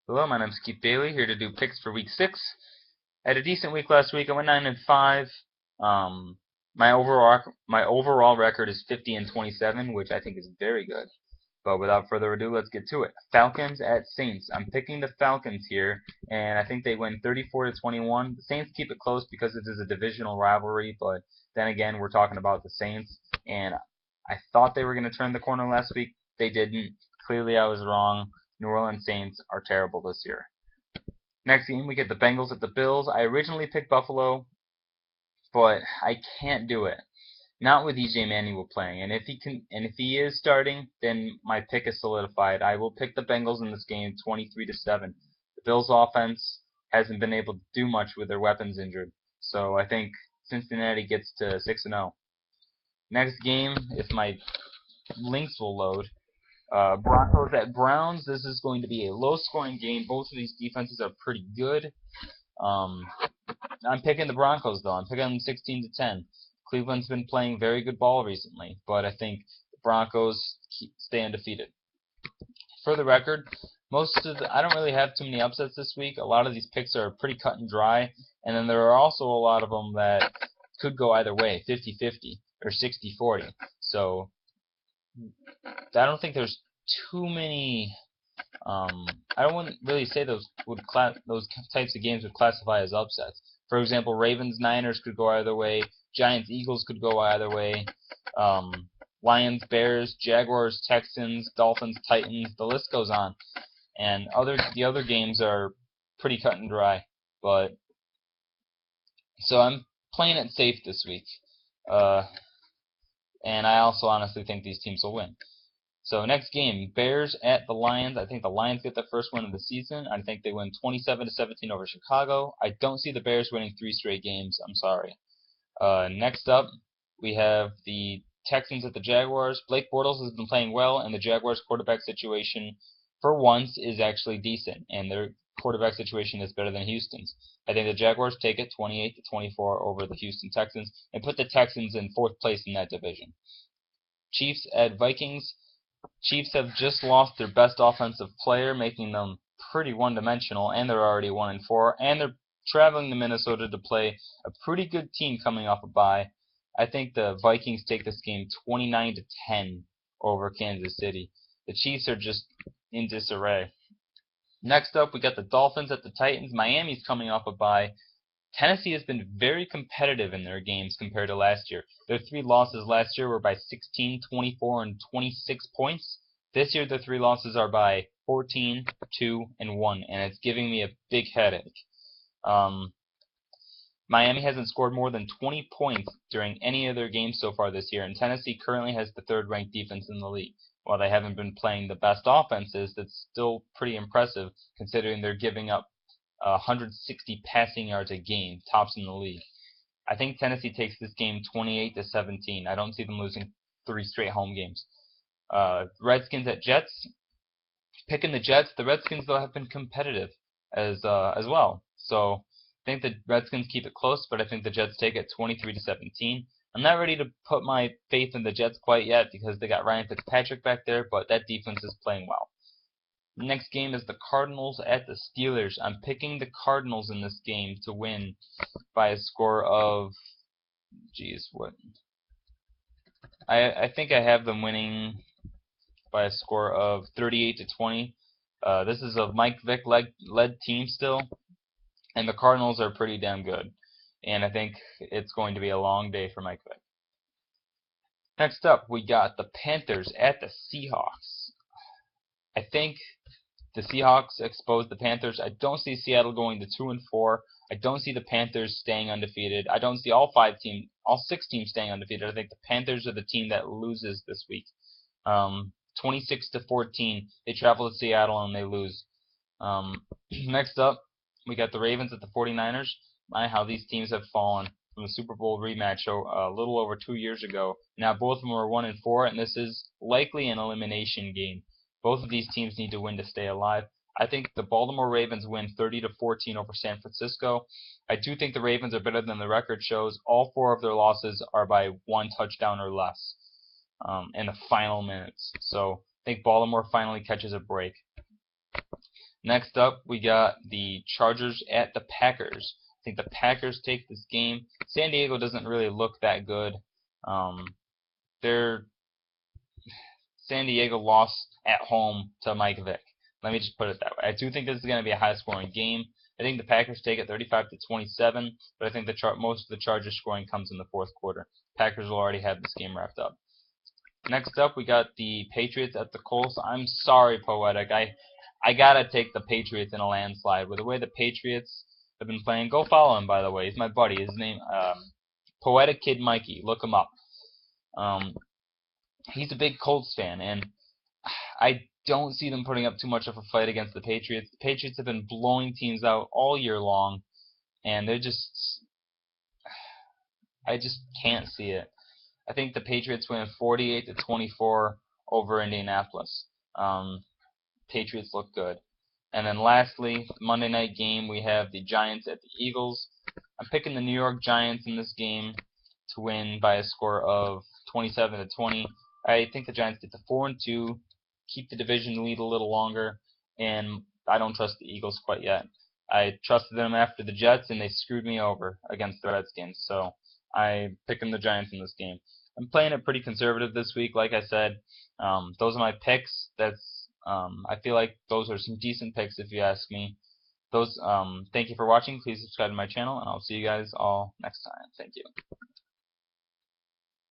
Hello, my name's Keith Bailey, here to do picks for Week 6. I had a decent week last week. I went 9-5. Um, my overall record is 50-27, which I think is very good. But without further ado, let's get to it. Falcons at Saints. I'm picking the Falcons here, and I think they win 34-21. The Saints keep it close because it is a divisional rivalry, but then again, we're talking about the Saints, and I thought they were going to turn the corner last week. They didn't. Clearly, I was wrong. New Orleans Saints are terrible this year. Next game, we get the Bengals at the Bills. I originally picked Buffalo, but I can't do it. Not with EJ Manuel playing. And if he is starting, then my pick is solidified. I will pick the Bengals in this game 23-7. The Bills offense hasn't been able to do much with their weapons injured. So I think Cincinnati gets to 6-0. Next game, if my links will load, Broncos at Browns. This is going to be a low-scoring game. Both of these defenses are pretty good. Um, I'm picking the Broncos though. I'm picking them 16-10. Cleveland's been playing very good ball recently, but I think the Broncos stay undefeated. For the record, I don't really have too many upsets this week. A lot of these picks are pretty cut and dry, and then there are also a lot of them that could go either way, 50-50 or 60-40. So I don't think there's too many. I wouldn't really say those types of games would classify as upsets. For example, Ravens Niners could go either way. Giants Eagles could go either way. Lions Bears, Jaguars Texans, Dolphins Titans. The list goes on. And the other games are pretty cut and dry. But so I'm playing it safe this week. And I also honestly think these teams will win. So next game, Bears at the Lions. I think the Lions get the first win of the season. I think they win 27-17 over Chicago. I don't see the Bears winning 3 straight games. I'm sorry. Next up, we have the Texans at the Jaguars. Blake Bortles has been playing well, and the Jaguars' quarterback situation, for once, is actually decent, and their quarterback situation is better than Houston's. I think the Jaguars take it 28-24 over the Houston Texans and put the Texans in 4th place in that division. Chiefs at Vikings. Chiefs have just lost their best offensive player, making them pretty one-dimensional, and they're already 1-4, and they're traveling to Minnesota to play a pretty good team coming off a bye. I think the Vikings take this game 29-10 over Kansas City. The Chiefs are just in disarray. Next up, we got the Dolphins at the Titans. Miami's coming off a bye. Tennessee has been very competitive in their games compared to last year. Their 3 losses last year were by 16, 24, and 26 points. This year, their 3 losses are by 14, 2, and 1, and it's giving me a big headache. Miami hasn't scored more than 20 points during any of their games so far this year, and Tennessee currently has the 3rd-ranked defense in the league. While they haven't been playing the best offenses, that's still pretty impressive considering they're giving up 160 passing yards a game, tops in the league. I think Tennessee takes this game 28-17. I don't see them losing 3 straight home games. Redskins at Jets. Picking the Jets. The Redskins though have been competitive as well. So I think the Redskins keep it close, but I think the Jets take it 23-17. I'm not ready to put my faith in the Jets quite yet because they got Ryan Fitzpatrick back there, but that defense is playing well. Next game is the Cardinals at the Steelers. I'm picking the Cardinals in this game to win by a score of, I think I have them winning by a score of 38-20. This is a Mike Vick led team still, and the Cardinals are pretty damn good. And I think it's going to be a long day for Mike Vick. Next up, we got the Panthers at the Seahawks. I think the Seahawks exposed the Panthers. I don't see Seattle going to 2-4. I don't see the Panthers staying undefeated. I don't see all 6 teams staying undefeated. I think the Panthers are the team that loses this week. 26-14. They travel to Seattle and they lose. Next up, we got the Ravens at the 49ers. How these teams have fallen from the Super Bowl rematch a little over 2 years ago. Now both of them are 1-4, and this is likely an elimination game. Both of these teams need to win to stay alive. I think the Baltimore Ravens win 30-14 over San Francisco. I do think the Ravens are better than the record shows. All 4 of their losses are by 1 touchdown or less in the final minutes. So I think Baltimore finally catches a break. Next up, we got the Chargers at the Packers. I think the Packers take this game. San Diego doesn't really look that good. They're San Diego lost at home to Mike Vick. Let me just put it that way. I do think this is going to be a high-scoring game. I think the Packers take it 35-27, but I think most of the Chargers scoring comes in the fourth quarter. Packers will already have this game wrapped up. Next up, we got the Patriots at the Colts. I'm sorry, Poetic. I gotta take the Patriots in a landslide. With the way the Patriots have been playing, go follow him, by the way. He's my buddy. His name, Poetic Kid Mikey. Look him up. He's a big Colts fan, and I don't see them putting up too much of a fight against the Patriots. The Patriots have been blowing teams out all year long, and I just can't see it. I think the Patriots win 48-24 over Indianapolis. Patriots look good. And then lastly, Monday night game, we have the Giants at the Eagles. I'm picking the New York Giants in this game to win by a score of 27-20. I think the Giants get to 4-2, keep the division lead a little longer, and I don't trust the Eagles quite yet. I trusted them after the Jets, and they screwed me over against the Redskins. So I'm picking the Giants in this game. I'm playing it pretty conservative this week, like I said. Those are my picks. I feel like those are some decent picks if you ask me. Thank you for watching. Please subscribe to my channel, and I'll see you guys all next time. Thank you.